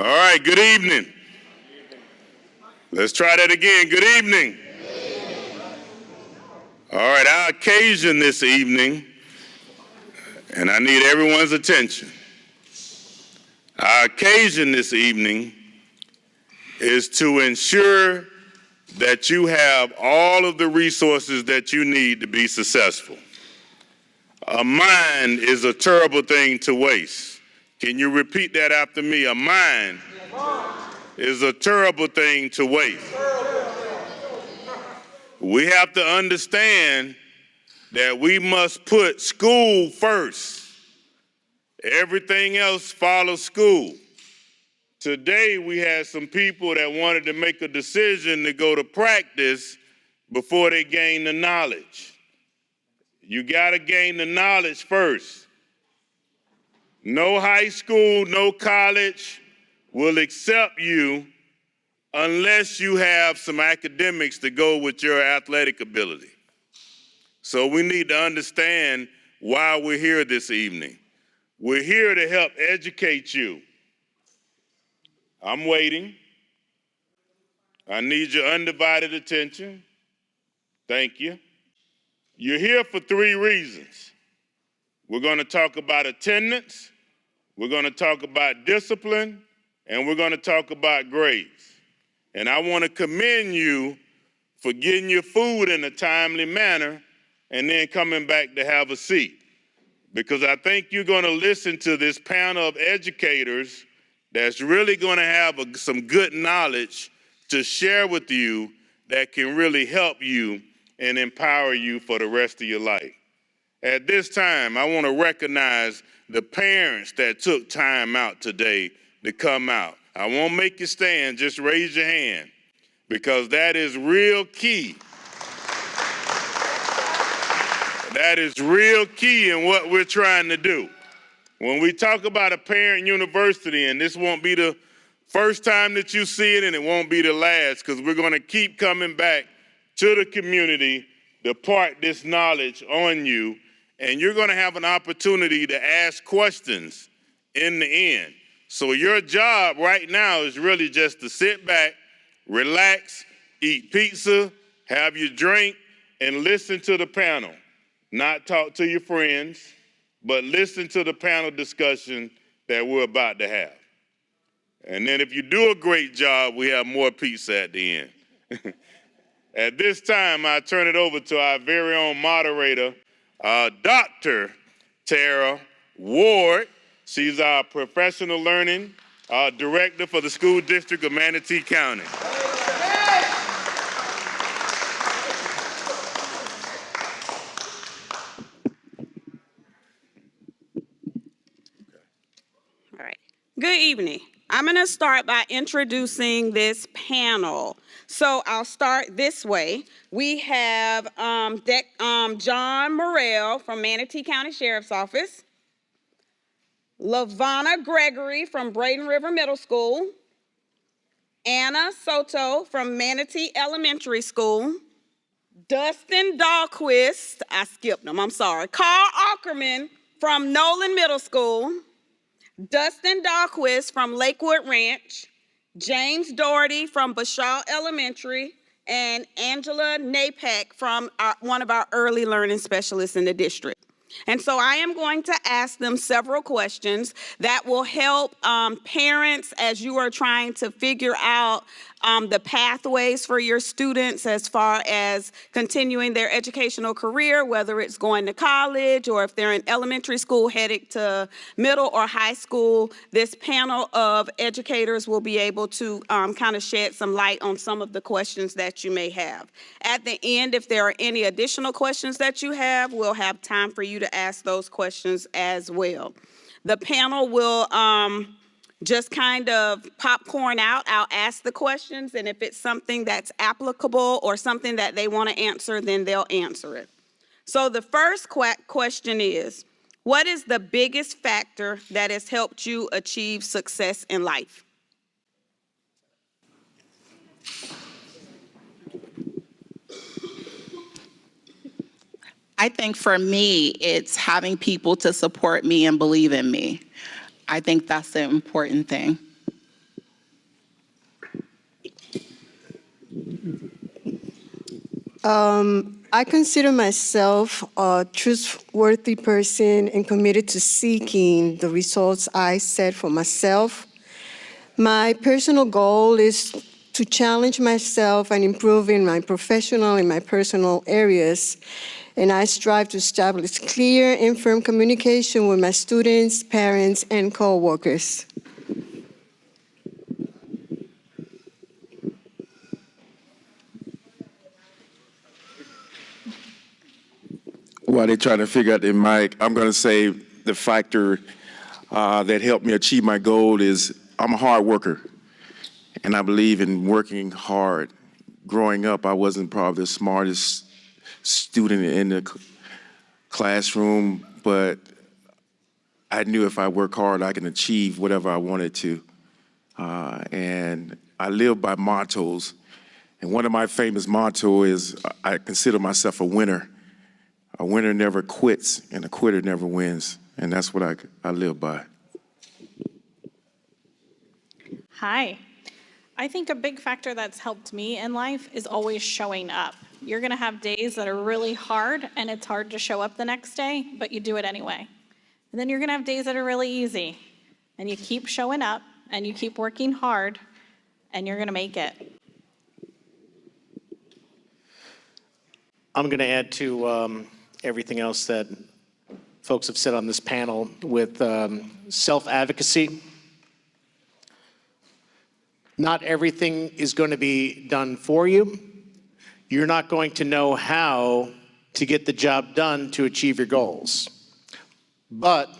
All right, good evening. Let's try that again. Good evening. All right, our occasion this evening, and I need everyone's attention. Our occasion this evening is to ensure that you have all of the resources that you need to be successful. A mind is a terrible thing to waste. Can you repeat that after me? A mind is a terrible thing to waste. We have to understand that we must put school first. Everything else follows school. Today we had some people that wanted to make a decision to go to practice before they gain the knowledge. You got to gain the knowledge first. No high school, no college will accept you unless you have some academics to go with your athletic ability. So we need to understand why we're here this evening. We're here to help educate you. I'm waiting. I need your undivided attention. Thank you. You're here for 3 reasons. We're going to talk about attendance, we're going to talk about discipline, and we're going to talk about grades. And I want to commend you for getting your food in a timely manner and then coming back to have a seat. Because I think you're going to listen to this panel of educators that's really going to have some good knowledge to share with you that can really help you and empower you for the rest of your life. At this time, I want to recognize the parents that took time out today to come out. I won't make you stand, just raise your hand, because that is real key. That is real key in what we're trying to do. When we talk about a parent university, and this won't be the first time that you see it, and it won't be the last, because we're going to keep coming back to the community to part this knowledge on you, and you're going to have an opportunity to ask questions in the end. So your job right now is really just to sit back, relax, eat pizza, have your drink, and listen to the panel. Not talk to your friends, but listen to the panel discussion that we're about to have. And then if you do a great job, we have more pizza at the end. At this time, I turn it over to our very own moderator, Dr. Tara Ward. She's our professional learning director for the School District of Manatee County. All right. Good evening. I'm going to start by introducing this panel. So I'll start this way. We have John Morrell from Manatee County Sheriff's Office, LaVonna Gregory from Braden River Middle School, Anna Soto from Manatee Elementary School, Dustin Dahlquist, I skipped him, I'm sorry, Carl Ackerman from Nolan Middle School, Dustin Dahlquist from Lakewood Ranch, James Doherty from Bashaw Elementary, and Angela Napak from one of our early learning specialists in the district. And so I am going to ask them several questions that will help parents as you are trying to figure out the pathways for your students as far as continuing their educational career, whether it's going to college or if they're in elementary school headed to middle or high school. This panel of educators will be able to kind of shed some light on some of the questions that you may have. At the end, if there are any additional questions that you have, we'll have time for you to ask those questions as well. The panel will just kind of popcorn out. I'll ask the questions, and if it's something that's applicable or something that they want to answer, then they'll answer it. So the first question is, what is the biggest factor that has helped you achieve success in life? I think for me, it's having people to support me and believe in me. I think that's the important thing. I consider myself a trustworthy person and committed to seeking the results I set for myself. My personal goal is to challenge myself and improve in my professional and my personal areas. And I strive to establish clear and firm communication with my students, parents, and coworkers. While they're trying to figure out their mic, I'm going to say the factor that helped me achieve my goal is I'm a hard worker, and I believe in working hard. Growing up, I wasn't probably the smartest student in the classroom, but I knew if I work hard, I can achieve whatever I wanted to. And I live by mottos, and one of my famous mottos is I consider myself a winner. A winner never quits, and a quitter never wins. And that's what I live by. Hi. I think a big factor that's helped me in life is always showing up. You're going to have days that are really hard, and it's hard to show up the next day, but you do it anyway. And then you're going to have days that are really easy, and you keep showing up, and you keep working hard, and you're going to make it. I'm going to add to everything else that folks have said on this panel with self-advocacy. Not everything is going to be done for you. You're not going to know how to get the job done to achieve your goals. But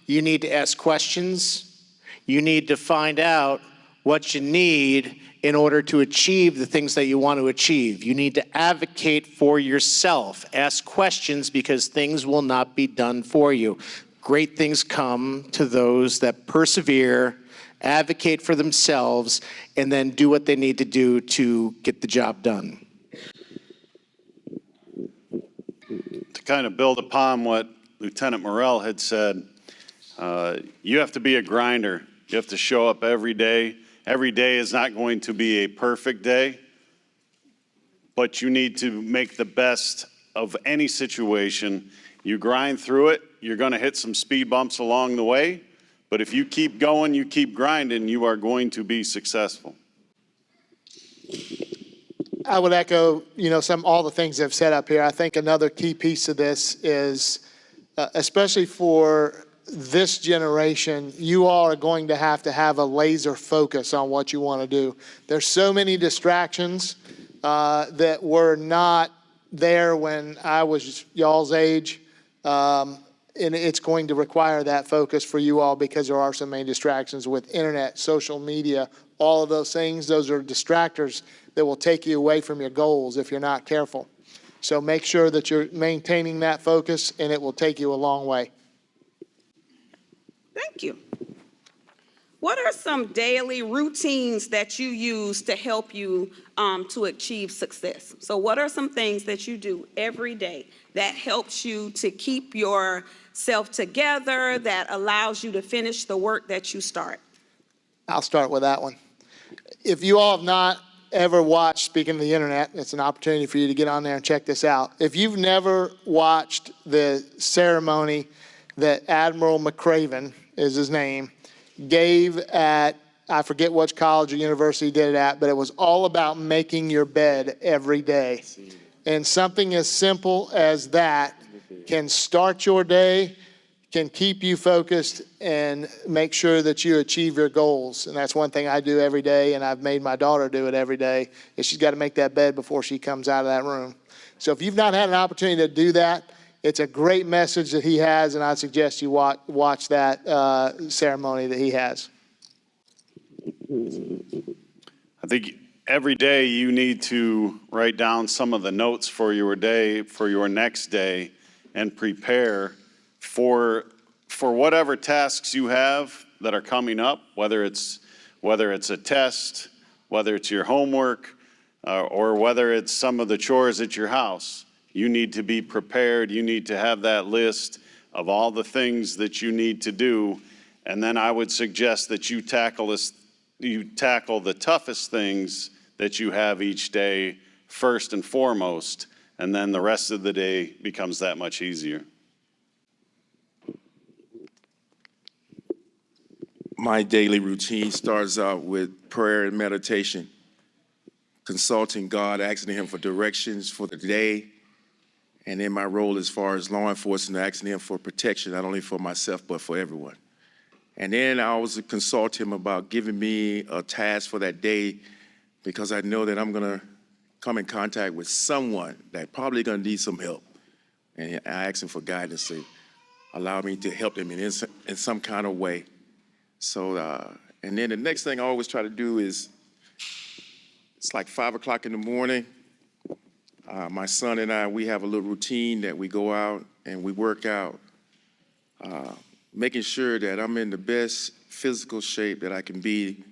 you need to ask questions. You need to find out what you need in order to achieve the things that you want to achieve. You need to advocate for yourself. Ask questions because things will not be done for you. Great things come to those that persevere, advocate for themselves, and then do what they need to do to get the job done. To kind of build upon what Lieutenant Morrell had said, you have to be a grinder. You have to show up every day. Every day is not going to be a perfect day, but you need to make the best of any situation. You grind through it. You're going to hit some speed bumps along the way, but if you keep going, you keep grinding, you are going to be successful. I would echo, all the things I've said up here. I think another key piece of this is, especially for this generation, you all are going to have a laser focus on what you want to do. There's so many distractions that were not there when I was y'all's age. And it's going to require that focus for you all because there are so many distractions with internet, social media, all of those things. Those are distractors that will take you away from your goals if you're not careful. So make sure that you're maintaining that focus, and it will take you a long way. Thank you. What are some daily routines that you use to help you to achieve success? So what are some things that you do every day that helps you to keep yourself together, that allows you to finish the work that you start? I'll start with that one. If you all have not ever watched, speaking of the internet, it's an opportunity for you to get on there and check this out. If you've never watched the ceremony that Admiral McRaven is his name, gave at, I forget which college or university he did it at, but it was all about making your bed every day. And something as simple as that can start your day, can keep you focused, and make sure that you achieve your goals. And that's one thing I do every day, and I've made my daughter do it every day, is she's got to make that bed before she comes out of that room. So if you've not had an opportunity to do that, it's a great message that he has, and I suggest you watch that ceremony that he has. I think every day you need to write down some of the notes for your day, for your next day, and prepare for whatever tasks you have that are coming up, whether it's a test, whether it's your homework, or whether it's some of the chores at your house. You need to be prepared. You need to have that list of all the things that you need to do. And then I would suggest that you tackle the toughest things that you have each day first and foremost, and then the rest of the day becomes that much easier. My daily routine starts out with prayer and meditation, consulting God, asking Him for directions for the day, and in my role as far as law enforcement, asking Him for protection, not only for myself, but for everyone. And then I always consult Him about giving me a task for that day, because I know that I'm going to come in contact with someone that probably going to need some help. And I ask Him for guidance to allow me to help them in some kind of way. So, and then the next thing I always try to do is, it's like 5 o'clock in the morning. My son and I, we have a little routine that we go out and we work out, making sure that I'm in the best physical shape that I can be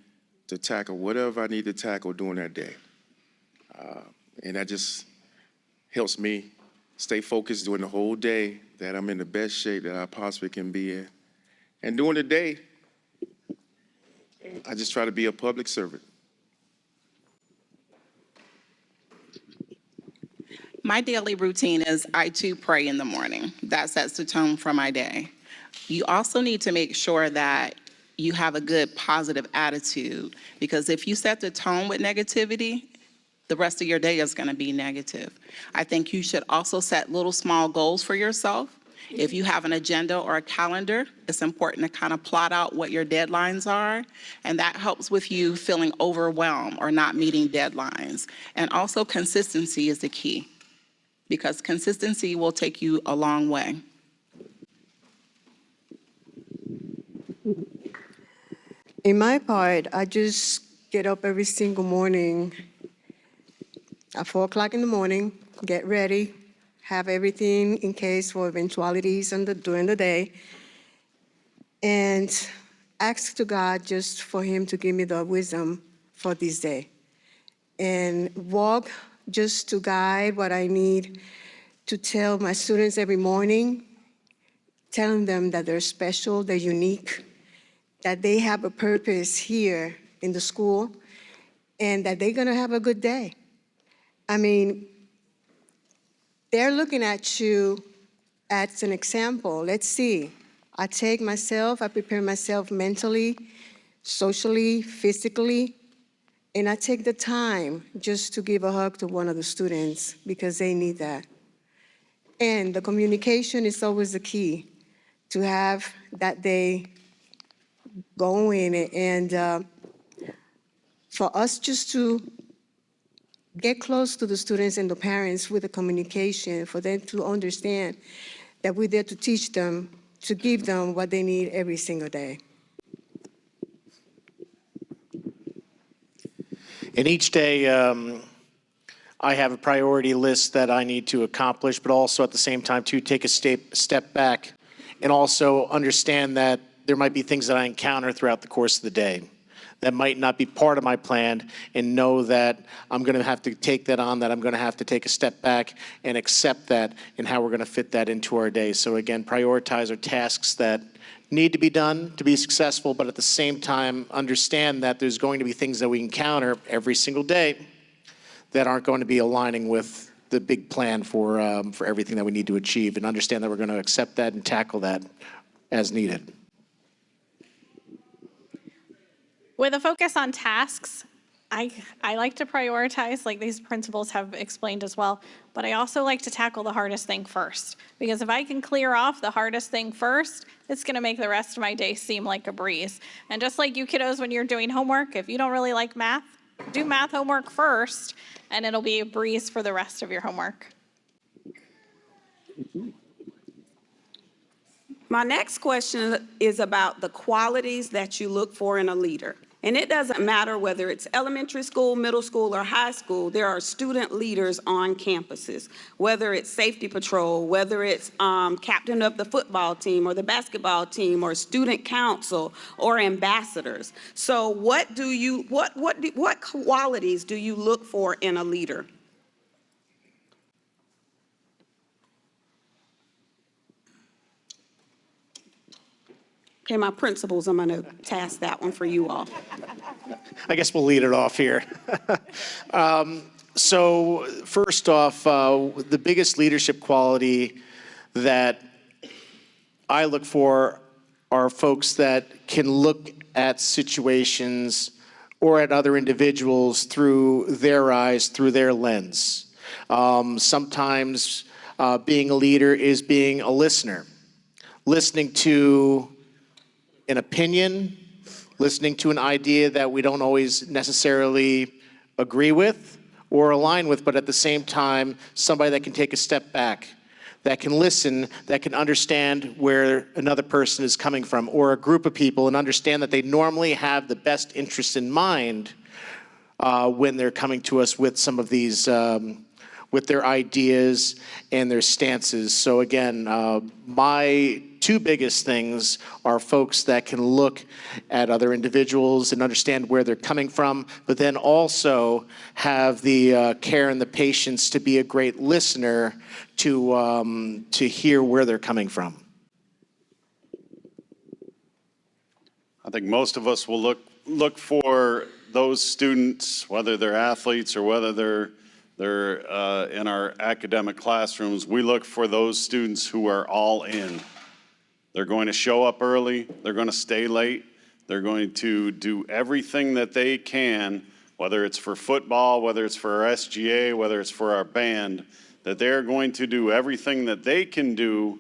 to tackle whatever I need to tackle during that day. And that just helps me stay focused during the whole day, that I'm in the best shape that I possibly can be in. And during the day, I just try to be a public servant. My daily routine is I too pray in the morning. That sets the tone for my day. You also need to make sure that you have a good positive attitude, because if you set the tone with negativity, the rest of your day is going to be negative. I think you should also set little small goals for yourself. If you have an agenda or a calendar, it's important to kind of plot out what your deadlines are, and that helps with you feeling overwhelmed or not meeting deadlines. And also consistency is the key, because consistency will take you a long way. In my part, I just get up every single morning at 4 o'clock in the morning, get ready, have everything in case for eventualities during the day, and ask to God just for Him to give me the wisdom for this day. And walk just to guide what I need to tell my students every morning, telling them that they're special, they're unique, that they have a purpose here in the school, and that they're gonna have a good day. I mean, they're looking at you as an example. Let's see. I prepare myself mentally, socially, physically, and I take the time just to give a hug to one of the students because they need that. And the communication is always the key to have that day going, and for us just to get close to the students and the parents with the communication, for them to understand that we're there to teach them, to give them what they need every single day. And each day, I have a priority list that I need to accomplish, but also at the same time to take a step back and also understand that there might be things that I encounter throughout the course of the day that might not be part of my plan, and know that I'm going to have to take that on, that I'm going to have to take a step back and accept that, and how we're going to fit that into our day. So again, prioritize our tasks that need to be done to be successful, but at the same time, understand that there's going to be things that we encounter every single day that aren't going to be aligning with the big plan for everything that we need to achieve, and understand that we're going to accept that and tackle that as needed. With a focus on tasks, I like to prioritize, like these principals have explained as well, but I also like to tackle the hardest thing first. Because if I can clear off the hardest thing first, it's gonna make the rest of my day seem like a breeze. And just like you kiddos when you're doing homework, if you don't really like math, do math homework first, and it'll be a breeze for the rest of your homework. My next question is about the qualities that you look for in a leader. And it doesn't matter whether it's elementary school, middle school, or high school, there are student leaders on campuses, whether it's safety patrol, whether it's captain of the football team or the basketball team or student council or ambassadors. So what qualities do you look for in a leader? Okay, my principals, I'm going to task that one for you all. I guess we'll lead it off here. So first off, the biggest leadership quality that I look for are folks that can look at situations or at other individuals through their eyes, through their lens. Sometimes being a leader is being a listener, listening to an opinion, listening to an idea that we don't always necessarily agree with or align with, but at the same time, somebody that can take a step back, that can listen, that can understand where another person is coming from, or a group of people, and understand that they normally have the best interests in mind when they're coming to us with some of these, with their ideas and their stances. So again, my two biggest things are folks that can look at other individuals and understand where they're coming from, but then also have the care and the patience to be a great listener to hear where they're coming from. I think most of us will look for those students, whether they're athletes or whether they're in our academic classrooms. We look for those students who are all in. They're going to show up early. They're going to stay late. They're going to do everything that they can, whether it's for football, whether it's for our SGA, whether it's for our band, that they're going to do everything that they can do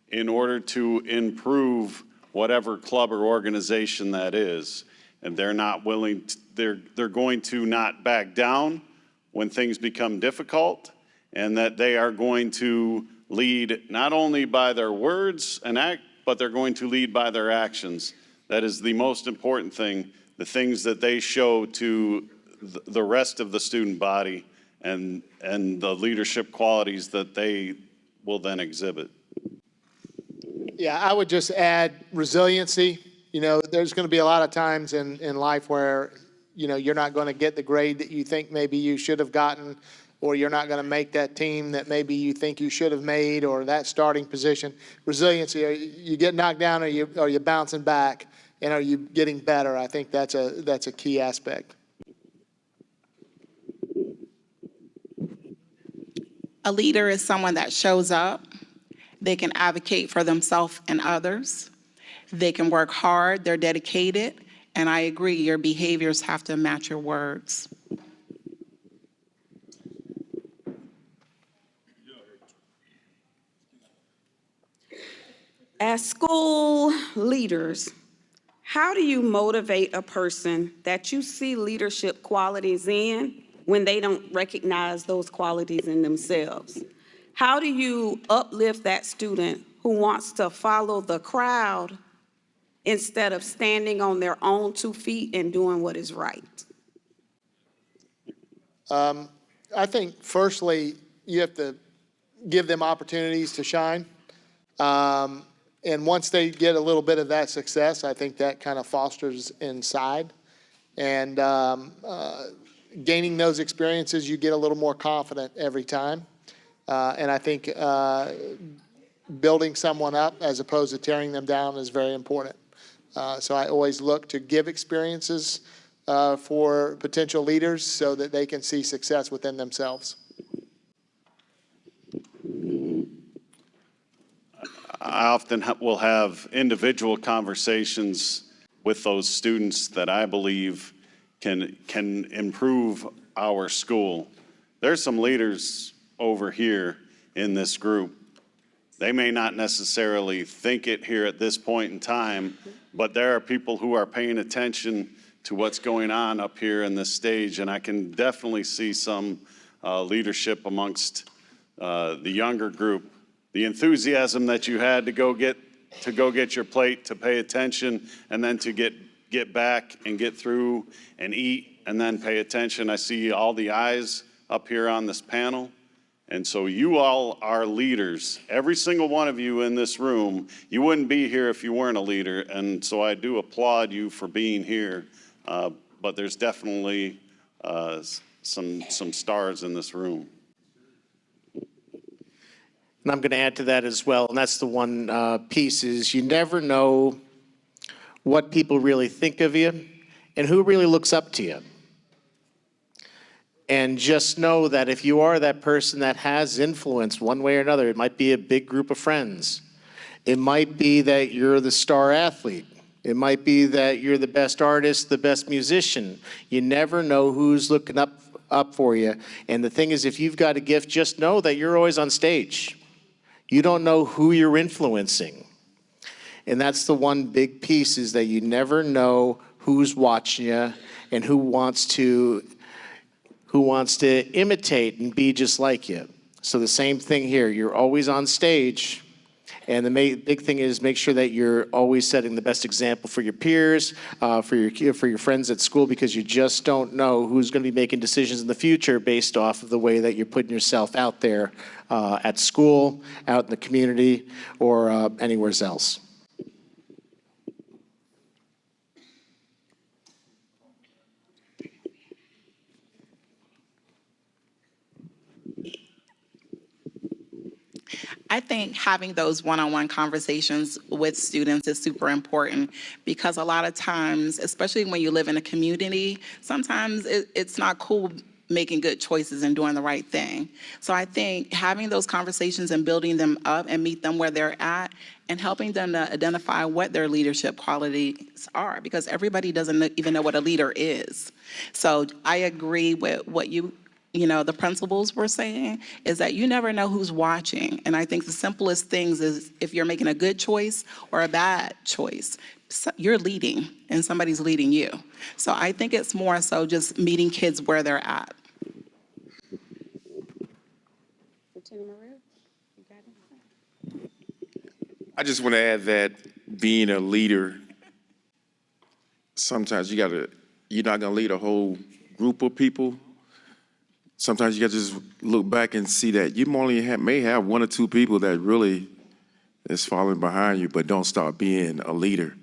in order to improve whatever club or organization that is. And they're not willing to, they're going to not back down when things become difficult, and that they are going to lead not only by their words and act, but they're going to lead by their actions. That is the most important thing, the things that they show to the rest of the student body and the leadership qualities that they will then exhibit. Yeah, I would just add resiliency. You know, there's going to be a lot of times in life where, you know, you're not going to get the grade that you think maybe you should have gotten, or you're not going to make that team that maybe you think you should have made, or that starting position. Resiliency, are you get knocked down, or you bouncing back, and are you getting better? I think that's a key aspect. A leader is someone that shows up. They can advocate for themselves and others. They can work hard, they're dedicated, and I agree, your behaviors have to match your words. As school leaders, how do you motivate a person that you see leadership qualities in when they don't recognize those qualities in themselves? How do you uplift that student who wants to follow the crowd instead of standing on their own 2 feet and doing what is right? I think firstly, you have to give them opportunities to shine. And once they get a little bit of that success, I think that kind of fosters inside. And gaining those experiences, you get a little more confident every time. And I think building someone up as opposed to tearing them down is very important. So I always look to give experiences for potential leaders so that they can see success within themselves. I often will have individual conversations with those students that I believe can improve our school. There's some leaders over here in this group. They may not necessarily think it here at this point in time, but there are people who are paying attention to what's going on up here in this stage, and I can definitely see some leadership amongst the younger group. The enthusiasm that you had to go get your plate, to pay attention, and then to get back and get through and eat and then pay attention. I see all the eyes up here on this panel. And so you all are leaders. Every single one of you in this room, you wouldn't be here if you weren't a leader. And so I do applaud you for being here. But there's definitely some stars in this room. And I'm going to add to that as well, and that's the one piece is you never know what people really think of you and who really looks up to you. And just know that if you are that person that has influence one way or another, it might be a big group of friends. It might be that you're the star athlete. It might be that you're the best artist, the best musician. You never know who's looking up for you. And the thing is, if you've got a gift, just know that you're always on stage. You don't know who you're influencing. And that's the one big piece, is that you never know who's watching you and who wants to imitate and be just like you. So the same thing here, you're always on stage. And the big thing is make sure that you're always setting the best example for your peers, for your friends at school, because you just don't know who's going to be making decisions in the future based off of the way that you're putting yourself out there at school, out in the community, or anywhere else. I think having those one-on-one conversations with students is super important, because a lot of times, especially when you live in a community, sometimes it's not cool making good choices and doing the right thing. So I think having those conversations and building them up and meet them where they're at and helping them to identify what their leadership qualities are, because everybody doesn't even know what a leader is. So I agree with what the principals were saying, is that you never know who's watching. And I think the simplest things is, if you're making a good choice or a bad choice, you're leading and somebody's leading you. So I think it's more so just meeting kids where they're at. I just want to add that being a leader, sometimes you're not going to lead a whole group of people. Sometimes you got to just look back and see that you may have one or two people that really is following behind you, but don't start being a leader.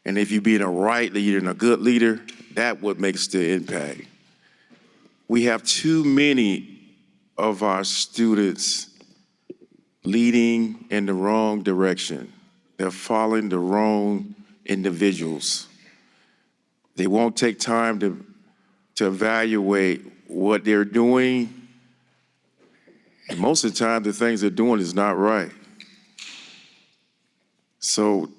And if you're being a right leader and a good leader, that's what makes the impact. We have too many of our students leading in the wrong direction. They're following the wrong individuals. They won't take time to evaluate what they're doing. And most of the time, the things they're doing is not right. So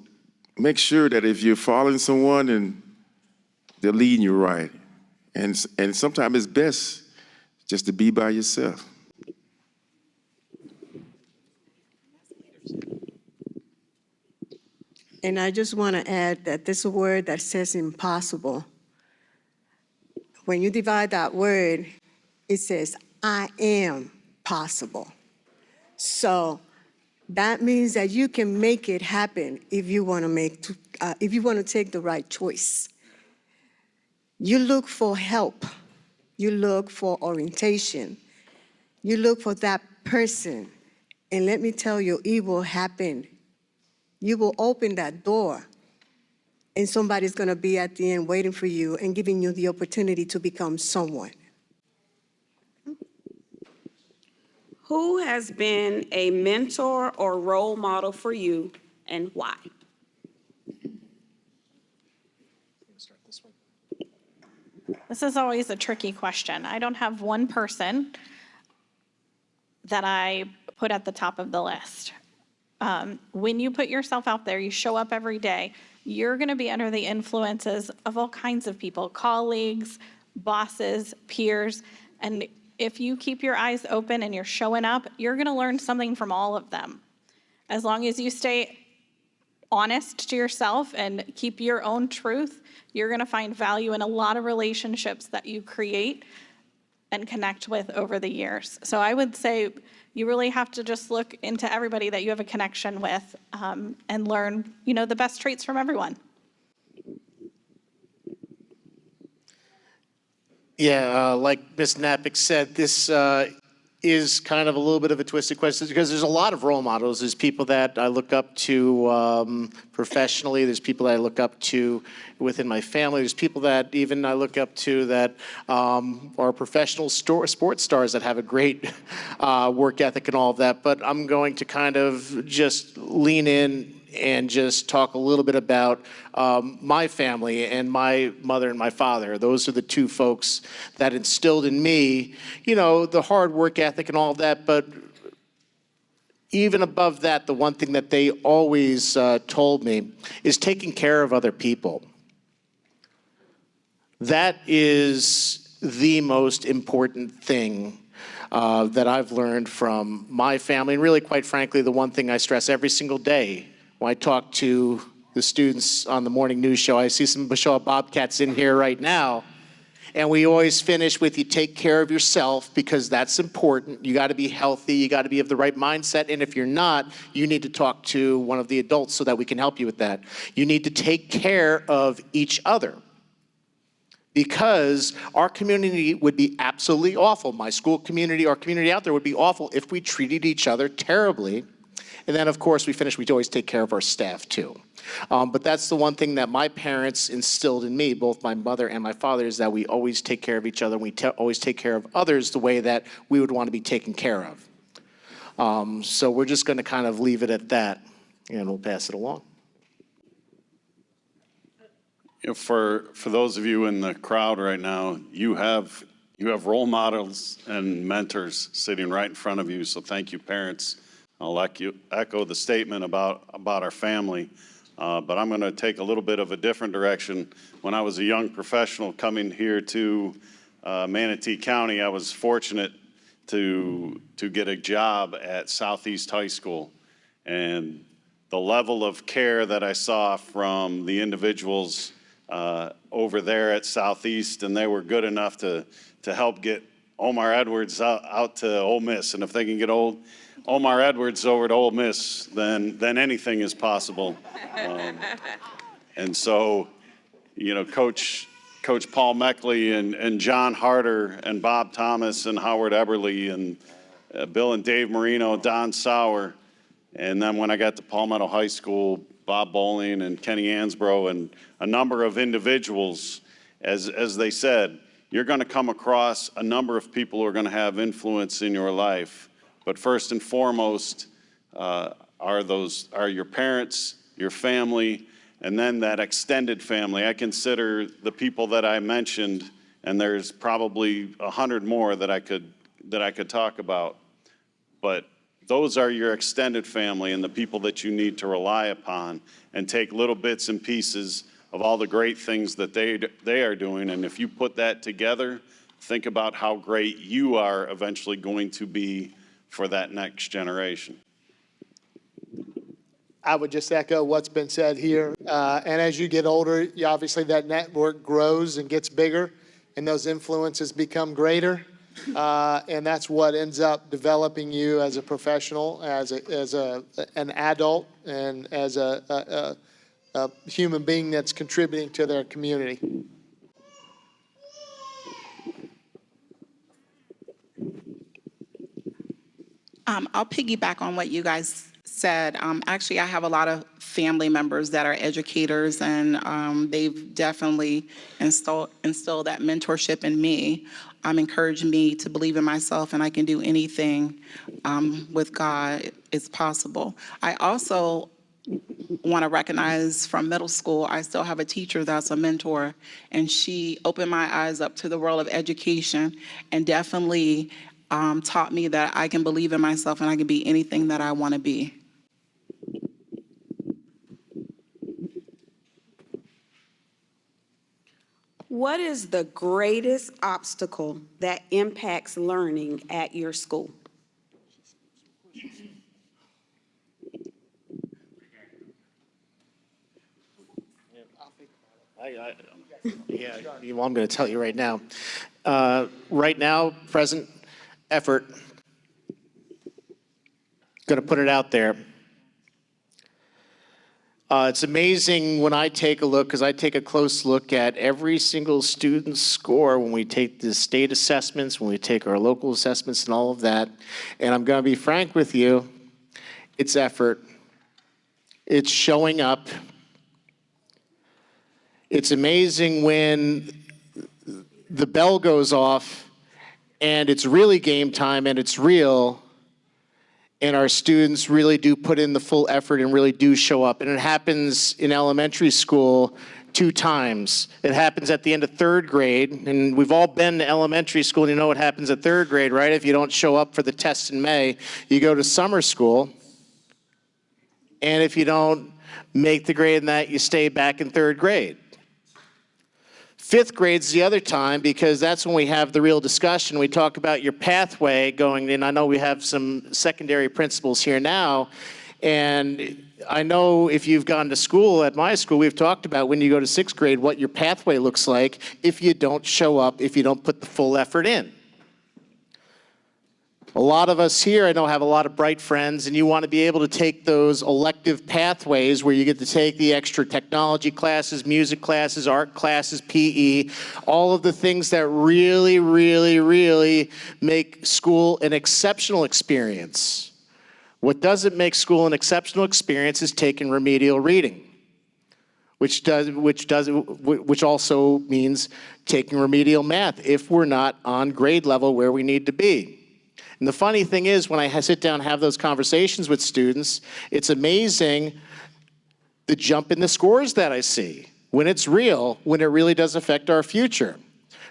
make sure that if you're following someone and they're leading you right. And sometimes it's best just to be by yourself. And I just want to add that there's a word that says impossible. When you divide that word, it says, I am possible. So that means that you can make it happen if you want to take the right choice. You look for help. You look for orientation. You look for that person. And let me tell you, it will happen. You will open that door, and somebody's going to be at the end waiting for you and giving you the opportunity to become someone. Who has been a mentor or role model for you, and why? This is always a tricky question. I don't have one person that I put at the top of the list. When you put yourself out there, you show up every day, you're going to be under the influences of all kinds of people, colleagues, bosses, peers. And if you keep your eyes open and you're showing up, you're going to learn something from all of them. As long as you stay honest to yourself and keep your own truth, you're going to find value in a lot of relationships that you create and connect with over the years. So I would say you really have to just look into everybody that you have a connection with and learn, the best traits from everyone. Yeah, like Ms. Napick said, this is kind of a little bit of a twisted question, because there's a lot of role models. There's people that I look up to professionally. There's people that I look up to within my family. There's people that even I look up to that are professional sports stars that have a great work ethic and all of that. But I'm going to kind of just lean in and just talk a little bit about my family and my mother and my father. Those are the two folks that instilled in me, you know, the hard work ethic and all of that. But even above that, the one thing that they always told me is taking care of other people. That is the most important thing that I've learned from my family, and really, quite frankly, the one thing I stress every single day when I talk to the students on the morning news show. I see some Bashaw Bobcats in here right now, and we always finish with, you take care of yourself, because that's important. You got to be healthy, you got to be of the right mindset, and if you're not, you need to talk to one of the adults so that we can help you with that. You need to take care of each other, because our community would be absolutely awful. My school community, our community out there would be awful if we treated each other terribly. And then, of course, we always take care of our staff, too. But that's the one thing that my parents instilled in me, both my mother and my father, is that we always take care of each other. We always take care of others the way that we would want to be taken care of. So we're just going to kind of leave it at that, and we'll pass it along. You know, for those of you in the crowd right now, you have role models and mentors sitting right in front of you. So thank you, parents. I'll echo the statement about our family, but I'm going to take a little bit of a different direction. When I was a young professional coming here to Manatee County, I was fortunate to get a job at Southeast High School, and the level of care that I saw from the individuals over there at Southeast, and they were good enough to help get Omar Edwards out to Ole Miss. And if they can get Omar Edwards over to Ole Miss, then anything is possible. And so, you know, Coach Paul Meckley and John Harder and Bob Thomas and Howard Eberly and Bill and Dave Marino, Don Sauer, and then when I got to Palmetto High School, Bob Bowling and Kenny Ansbro and a number of individuals, as they said, you're going to come across a number of people who are going to have influence in your life. But first and foremost are your parents, your family, and then that extended family. I consider the people that I mentioned, and there's probably 100 more that I could talk about, but those are your extended family and the people that you need to rely upon and take little bits and pieces of all the great things that they are doing. And if you put that together, think about how great you are eventually going to be for that next generation. I would just echo what's been said here. And as you get older, obviously that network grows and gets bigger, and those influences become greater. And that's what ends up developing you as a professional, as an adult, and as a human being that's contributing to their community. I'll piggyback on what you guys said. Actually, I have a lot of family members that are educators, and they've definitely instilled that mentorship in me, encouraging me to believe in myself, and I can do anything with God. It's possible. I also want to recognize from middle school, I still have a teacher that's a mentor, and she opened my eyes up to the world of education and definitely taught me that I can believe in myself and I can be anything that I want to be. What is the greatest obstacle that impacts learning at your school? Yeah, well, I'm going to tell you right now. Right now, present effort, going to put it out there. It's amazing when I take a look, because I take a close look at every single student's score when we take the state assessments, when we take our local assessments and all of that. And I'm going to be frank with you, it's effort. It's showing up. It's amazing when the bell goes off and it's really game time and it's real, and our students really do put in the full effort and really do show up. And it happens in elementary school 2 times. It happens at the end of 3rd grade, and we've all been to elementary school, and you know what happens at 3rd grade, right? If you don't show up for the test in May, you go to summer school, and if you don't make the grade in that, you stay back in 3rd grade. 5th grade's the other time, because that's when we have the real discussion. We talk about your pathway going in. I know we have some secondary principals here now, and I know if you've gone to school, at my school, we've talked about when you go to 6th grade, what your pathway looks like if you don't show up, if you don't put the full effort in. A lot of us here, I know, have a lot of bright friends, and you want to be able to take those elective pathways where you get to take the extra technology classes, music classes, art classes, PE, all of the things that really, really, really make school an exceptional experience. What doesn't make school an exceptional experience is taking remedial reading, which also means taking remedial math if we're not on grade level where we need to be. And the funny thing is, when I sit down and have those conversations with students, it's amazing the jump in the scores that I see when it's real, when it really does affect our future.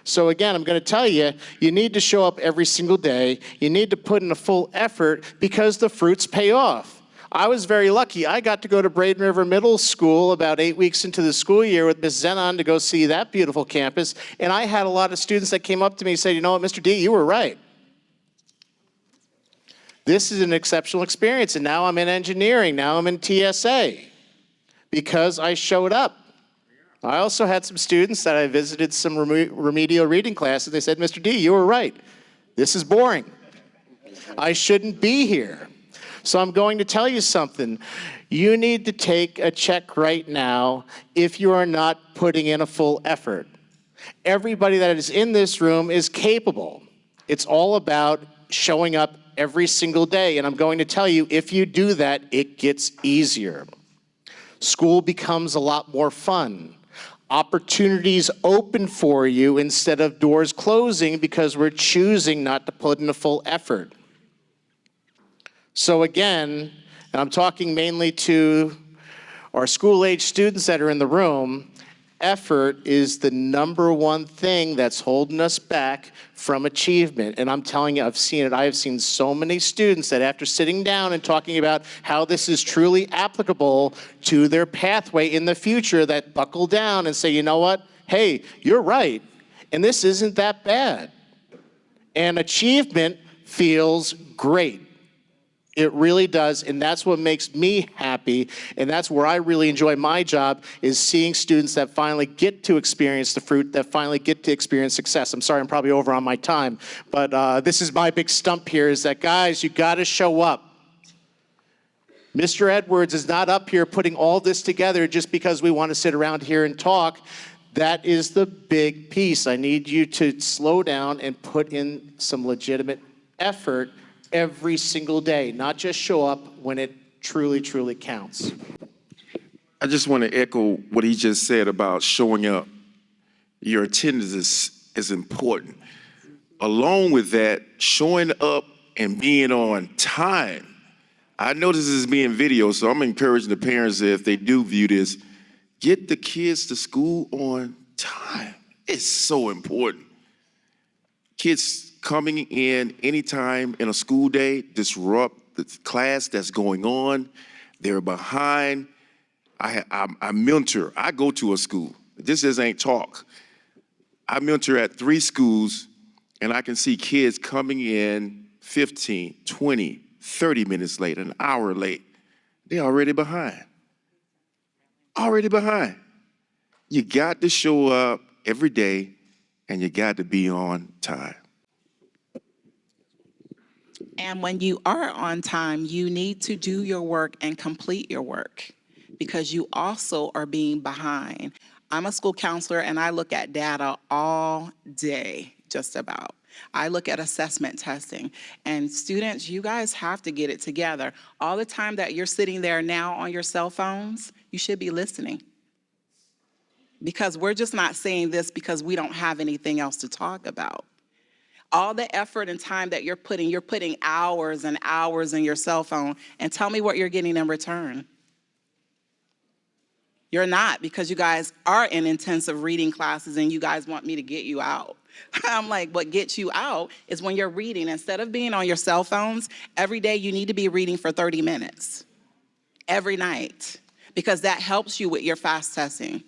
So again, I'm going to tell you, you need to show up every single day. You need to put in a full effort because the fruits pay off. I was very lucky. I got to go to Braden River Middle School about 8 weeks into the school year with Ms. Zenon to go see that beautiful campus. And I had a lot of students that came up to me and said, you know what, Mr. D, you were right. This is an exceptional experience, and now I'm in engineering, now I'm in TSA, because I showed up. I also had some students that I visited some remedial reading classes. They said, Mr. D, you were right. This is boring. I shouldn't be here. So I'm going to tell you something. You need to take a check right now if you are not putting in a full effort. Everybody that is in this room is capable. It's all about showing up every single day. And I'm going to tell you, if you do that, it gets easier. School becomes a lot more fun. Opportunities open for you instead of doors closing because we're choosing not to put in a full effort. So again, and I'm talking mainly to our school-age students that are in the room, effort is the #1 thing that's holding us back from achievement. And I'm telling you, I've seen it. I have seen so many students that after sitting down and talking about how this is truly applicable to their pathway in the future, that buckle down and say, you know what? Hey, you're right. And this isn't that bad. And achievement feels great. It really does, and that's what makes me happy, and that's where I really enjoy my job, is seeing students that finally get to experience the fruit, that finally get to experience success. I'm sorry, I'm probably over on my time, but this is my big stump here, is that, guys, you gotta show up. Mr. Edwards is not up here putting all this together just because we want to sit around here and talk. That is the big piece. I need you to slow down and put in some legitimate effort every single day, not just show up when it truly, truly counts. I just want to echo what he just said about showing up. Your attendance is important. Along with that, showing up and being on time. I know this is being video, so I'm encouraging the parents that if they do view this, get the kids to school on time. It's so important. Kids coming in anytime in a school day disrupt the class that's going on. They're behind. I mentor. I go to a school. This just ain't talk. I mentor at 3 schools, and I can see kids coming in 15, 20, 30 minutes late, an hour late. They're already behind. Already behind. You got to show up every day, and you got to be on time. And when you are on time, you need to do your work and complete your work because you also are being behind. I'm a school counselor and I look at data all day, just about. I look at assessment testing. And students, you guys have to get it together. All the time that you're sitting there now on your cell phones, you should be listening. Because we're just not saying this because we don't have anything else to talk about. All the effort and time that you're putting hours and hours in your cell phone, and tell me what you're getting in return. You're not, because you guys are in intensive reading classes and you guys want me to get you out. I'm like, what gets you out is when you're reading. Instead of being on your cell phones, every day you need to be reading for 30 minutes. Every night. Because that helps you with your fast testing.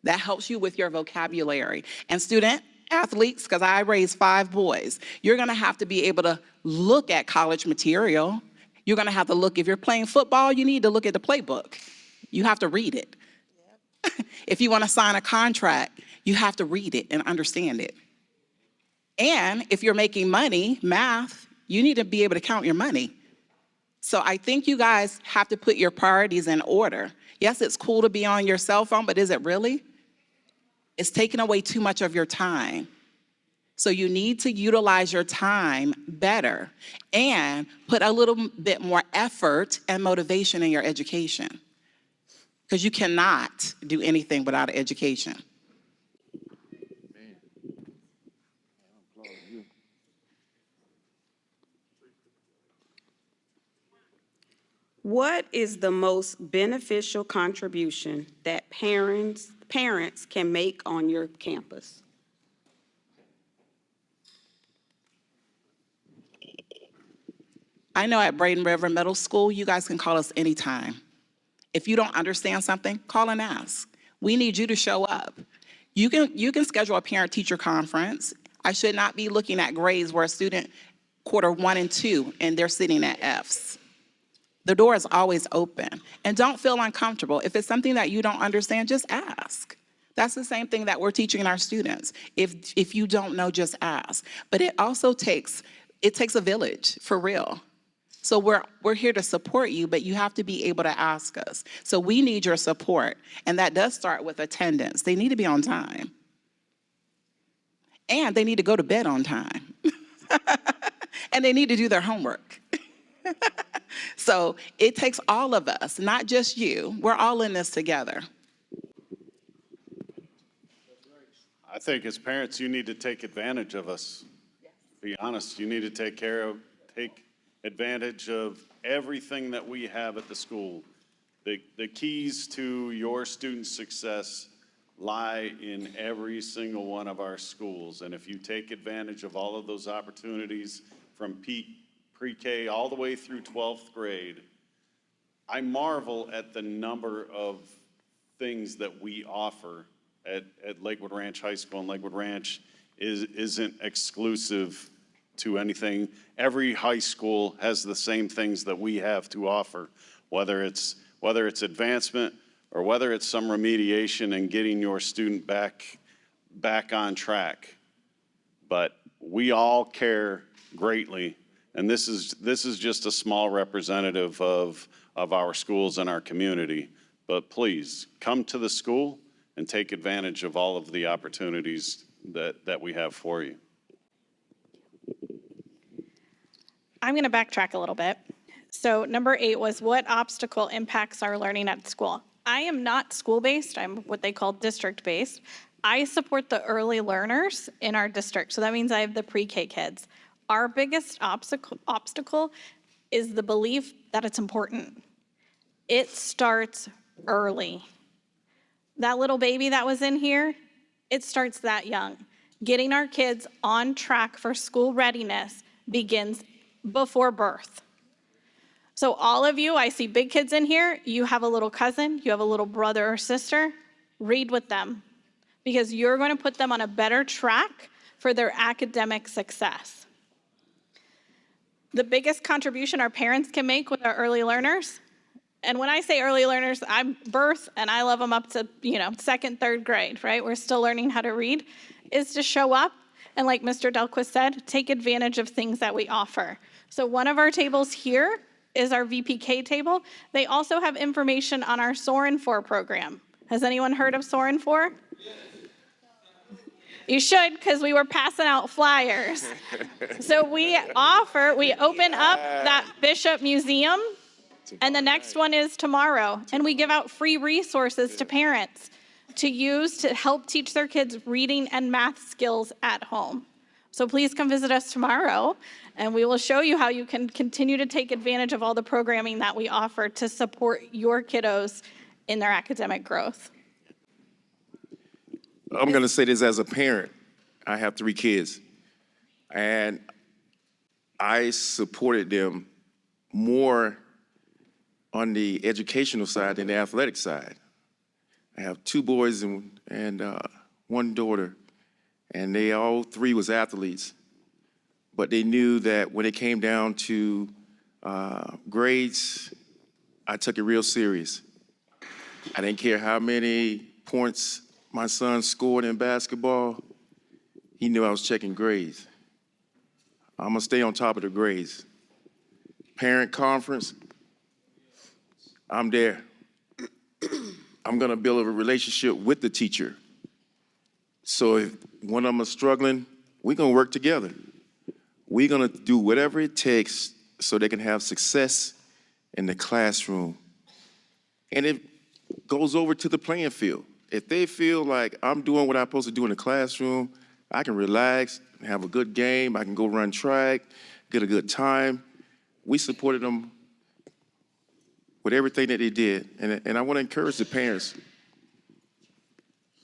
That helps you with your vocabulary. And student athletes, because I raised 5 boys, you're gonna have to be able to look at college material. You're gonna have to look, if you're playing football, you need to look at the playbook. You have to read it. If you want to sign a contract, you have to read it and understand it. And if you're making money, math, you need to be able to count your money. So I think you guys have to put your priorities in order. Yes, it's cool to be on your cell phone, but is it really? It's taking away too much of your time. So you need to utilize your time better and put a little bit more effort and motivation in your education. Because you cannot do anything without an education. What is the most beneficial contribution that parents can make on your campus? I know at Braden River Middle School, you guys can call us anytime. If you don't understand something, call and ask. We need you to show up. You can schedule a parent-teacher conference. I should not be looking at grades where a student quarter 1 and 2 and they're sitting at Fs. The door is always open. And don't feel uncomfortable. If it's something that you don't understand, just ask. That's the same thing that we're teaching our students. If you don't know, just ask. But it also takes a village, for real. So we're here to support you, but you have to be able to ask us. So we need your support, and that does start with attendance. They need to be on time. And they need to go to bed on time. And they need to do their homework. So it takes all of us, not just you. We're all in this together. I think as parents, you need to take advantage of us. Be honest, you need to take advantage of everything that we have at the school. The keys to your student success lie in every single one of our schools. And if you take advantage of all of those opportunities from pre-K all the way through 12th grade, I marvel at the number of things that we offer at Lakewood Ranch High School. And Lakewood Ranch isn't exclusive to anything. Every high school has the same things that we have to offer, whether it's advancement or whether it's some remediation and getting your student back on track. But we all care greatly, and this is just a small representative of our schools and our community. But please come to the school and take advantage of all of the opportunities that we have for you. I'm going to backtrack a little bit. So number 8 was what obstacle impacts our learning at school? I am not school-based. I'm what they call district-based. I support the early learners in our district. So that means I have the pre-K kids. Our biggest obstacle is the belief that it's important. It starts early. That little baby that was in here, it starts that young. Getting our kids on track for school readiness begins before birth. So all of you, I see big kids in here, you have a little cousin, you have a little brother or sister, read with them because you're going to put them on a better track for their academic success. The biggest contribution our parents can make with our early learners, and when I say early learners, I'm birth and I love them up to, 2nd, 3rd grade, right? We're still learning how to read, is to show up and like Mr. Delquist said, take advantage of things that we offer. So one of our tables here is our VPK table. They also have information on our Soarin' 4 program. Has anyone heard of Soarin' 4? You should, because we were passing out flyers. So we open up that Bishop Museum, and the next one is tomorrow. And we give out free resources to parents to use to help teach their kids reading and math skills at home. So please come visit us tomorrow, and we will show you how you can continue to take advantage of all the programming that we offer to support your kiddos in their academic growth. I'm going to say this as a parent. I have 3 kids, and I supported them more on the educational side than the athletic side. I have 2 boys and 1 daughter, and they all 3 was athletes. But they knew that when it came down to grades, I took it real serious. I didn't care how many points my son scored in basketball. He knew I was checking grades. I'm gonna stay on top of the grades. Parent conference, I'm there. I'm gonna build a relationship with the teacher. So if one of them is struggling, we're gonna work together. We're gonna do whatever it takes so they can have success in the classroom. And it goes over to the playing field. If they feel like I'm doing what I'm supposed to do in the classroom, I can relax, have a good game, I can go run track, get a good time. We supported them with everything that they did. And I want to encourage the parents,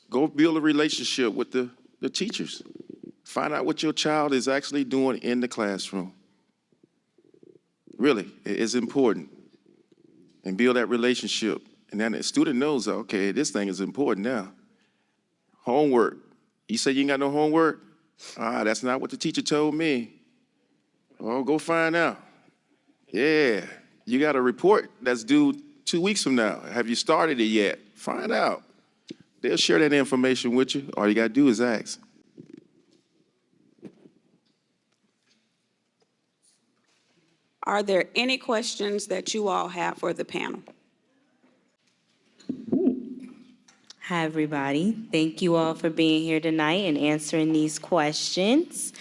go build a relationship with the teachers. Find out what your child is actually doing in the classroom. Really, it's important. And build that relationship. And then the student knows, okay, this thing is important now. Homework. You say you ain't got no homework? That's not what the teacher told me. Oh, go find out. Yeah, you got a report that's due 2 weeks from now. Have you started it yet? Find out. They'll share that information with you. All you got to do is ask. Are there any questions that you all have for the panel? Hi, everybody. Thank you all for being here tonight and answering these questions.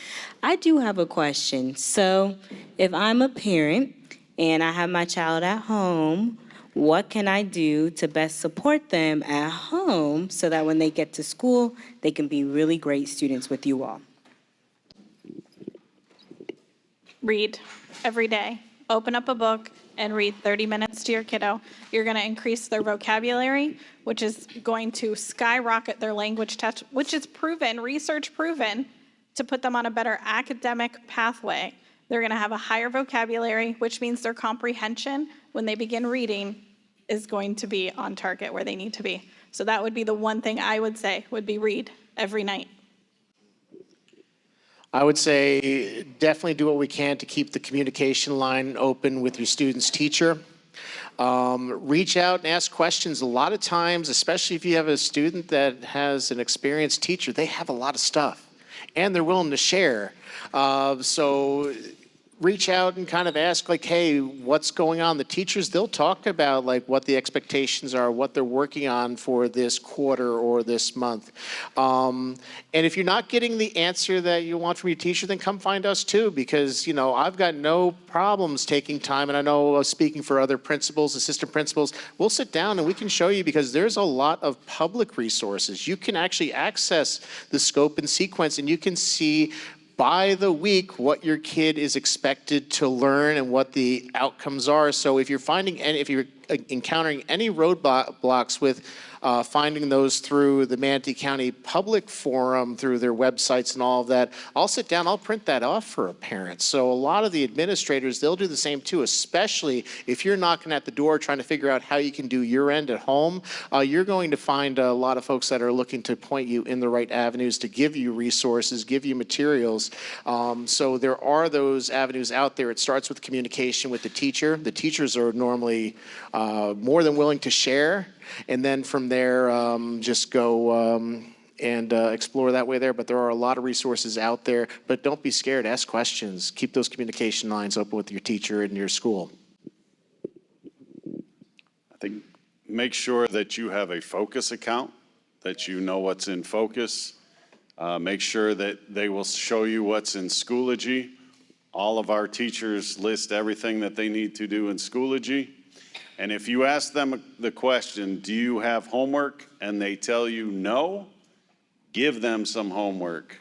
I do have a question. So if I'm a parent and I have my child at home, what can I do to best support them at home so that when they get to school, they can be really great students with you all? Read every day. Open up a book and read 30 minutes to your kiddo. You're going to increase their vocabulary, which is going to skyrocket their language test, which is proven, research proven, to put them on a better academic pathway. They're going to have a higher vocabulary, which means their comprehension when they begin reading is going to be on target where they need to be. So that would be the one thing I would say would be read every night. I would say definitely do what we can to keep the communication line open with your student's teacher. Reach out and ask questions. A lot of times, especially if you have a student that has an experienced teacher, they have a lot of stuff and they're willing to share. So reach out and kind of ask, like, hey, what's going on? The teachers, they'll talk about like what the expectations are, what they're working on for this quarter or this month. And if you're not getting the answer that you want from your teacher, then come find us too, because, you know, I've got no problems taking time. And I know speaking for other principals, assistant principals, we'll sit down and we can show you, because there's a lot of public resources. You can actually access the scope and sequence, and you can see by the week what your kid is expected to learn and what the outcomes are. So if you're encountering any roadblocks with finding those through the Manatee County Public Forum, through their websites and all of that, I'll sit down, I'll print that off for a parent. So a lot of the administrators, they'll do the same too, especially if you're knocking at the door trying to figure out how you can do your end at home. You're going to find a lot of folks that are looking to point you in the right avenues, to give you resources, give you materials. So there are those avenues out there. It starts with communication with the teacher. The teachers are normally more than willing to share. And then from there, just go and explore that way there. But there are a lot of resources out there. But don't be scared. Ask questions. Keep those communication lines open with your teacher and your school. I think make sure that you have a focus account, that you know what's in focus. Make sure that they will show you what's in Schoology. All of our teachers list everything that they need to do in Schoology. And if you ask them the question, do you have homework? And they tell you no, give them some homework.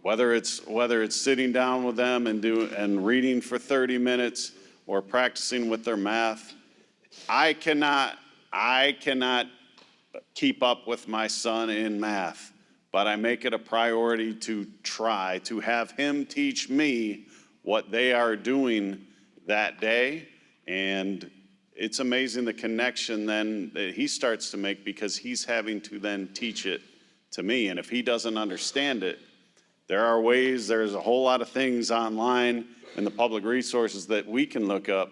whether it's sitting down with them and reading for 30 minutes or practicing with their math. I cannot keep up with my son in math, but I make it a priority to try to have him teach me what they are doing that day. And it's amazing the connection then that he starts to make, because he's having to then teach it to me. And if he doesn't understand it, there's a whole lot of things online in the public resources that we can look up.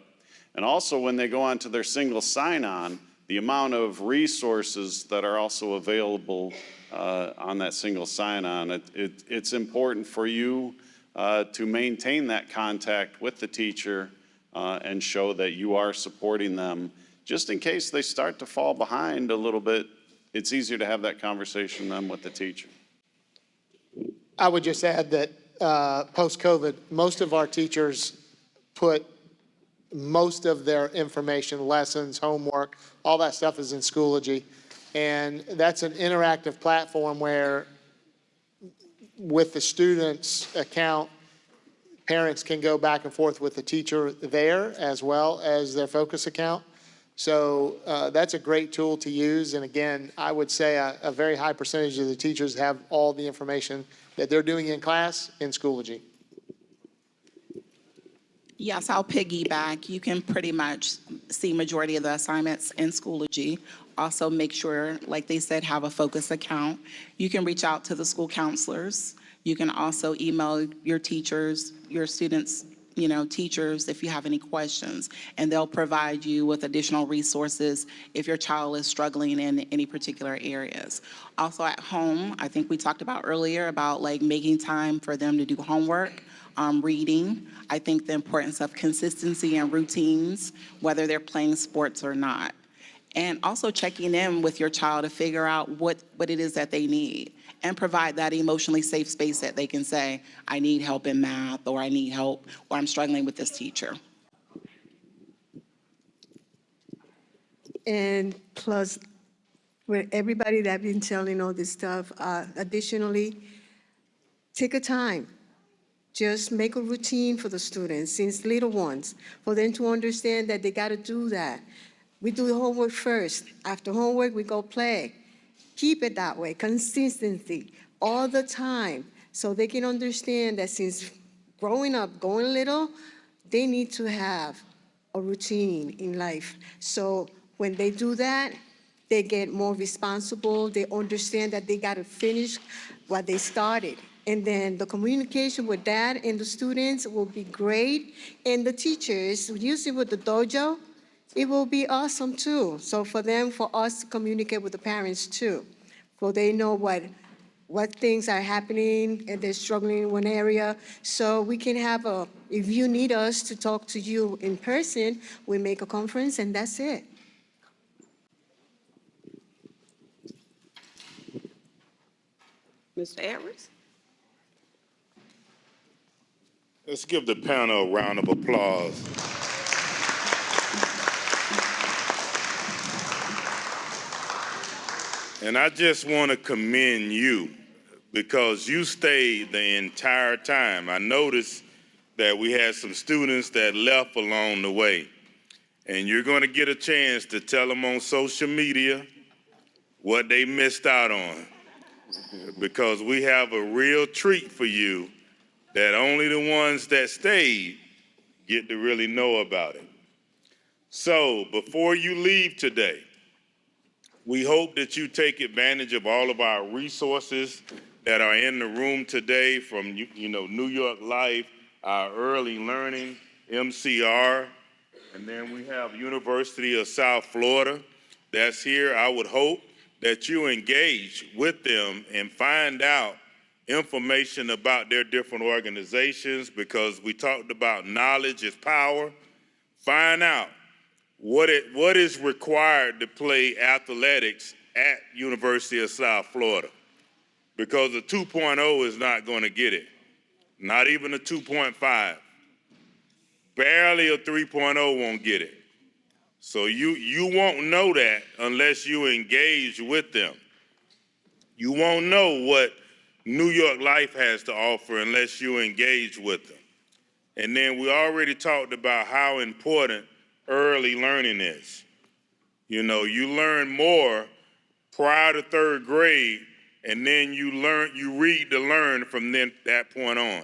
And also when they go onto their single sign-on, the amount of resources that are also available on that single sign-on, it's important for you to maintain that contact with the teacher and show that you are supporting them. Just in case they start to fall behind a little bit, it's easier to have that conversation then with the teacher. I would just add that post-COVID, most of our teachers put most of their information, lessons, homework, all that stuff is in Schoology. And that's an interactive platform where with the student's account, parents can go back and forth with the teacher there as well as their Focus account. So that's a great tool to use. And again, I would say a very high percentage of the teachers have all the information that they're doing in class in Schoology. Yes, I'll piggyback. You can pretty much see majority of the assignments in Schoology. Also make sure, like they said, have a Focus account. You can reach out to the school counselors. You can also email your teachers, your students, teachers if you have any questions, and they'll provide you with additional resources if your child is struggling in any particular areas. Also at home, I think we talked about earlier about like making time for them to do homework, reading. I think the importance of consistency and routines, whether they're playing sports or not. And also checking in with your child to figure out what it is that they need, and provide that emotionally safe space that they can say, I need help in math, or I need help, or I'm struggling with this teacher. And plus, with everybody that been telling all this stuff, additionally, take a time. Just make a routine for the students, since little ones, for them to understand that they got to do that. We do the homework first. After homework, we go play. Keep it that way, consistency, all the time, so they can understand that since growing up, going little, they need to have a routine in life. So when they do that, they get more responsible. They understand that they got to finish what they started. And then the communication with dad and the students will be great. And the teachers, usually with the dojo, it will be awesome too. So for us to communicate with the parents too, so they know what things are happening and they're struggling in one area. So we can have if you need us to talk to you in person, we make a conference and that's it. Mr. Edwards? Let's give the panel a round of applause. And I just want to commend you because you stayed the entire time. I noticed that we had some students that left along the way. And you're going to get a chance to tell them on social media what they missed out on. Because we have a real treat for you that only the ones that stayed get to really know about it. So before you leave today, we hope that you take advantage of all of our resources that are in the room today, from New York Life, our early learning, MCR, and then we have University of South Florida that's here. I would hope that you engage with them and find out information about their different organizations, because we talked about knowledge is power. Find out what is required to play athletics at University of South Florida, because a 2.0 is not going to get it, not even a 2.5. Barely a 3.0 won't get it. So you won't know that unless you engage with them. You won't know what New York Life has to offer unless you engage with them. And then we already talked about how important early learning is. You know, you learn more prior to third grade, and then you read to learn from then that point on.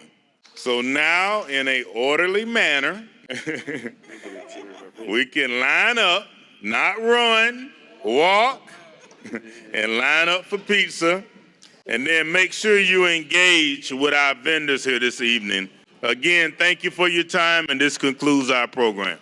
So now, in a orderly manner, we can line up, not run, walk, and line up for pizza, and then make sure you engage with our vendors here this evening. Again, thank you for your time, and this concludes our program.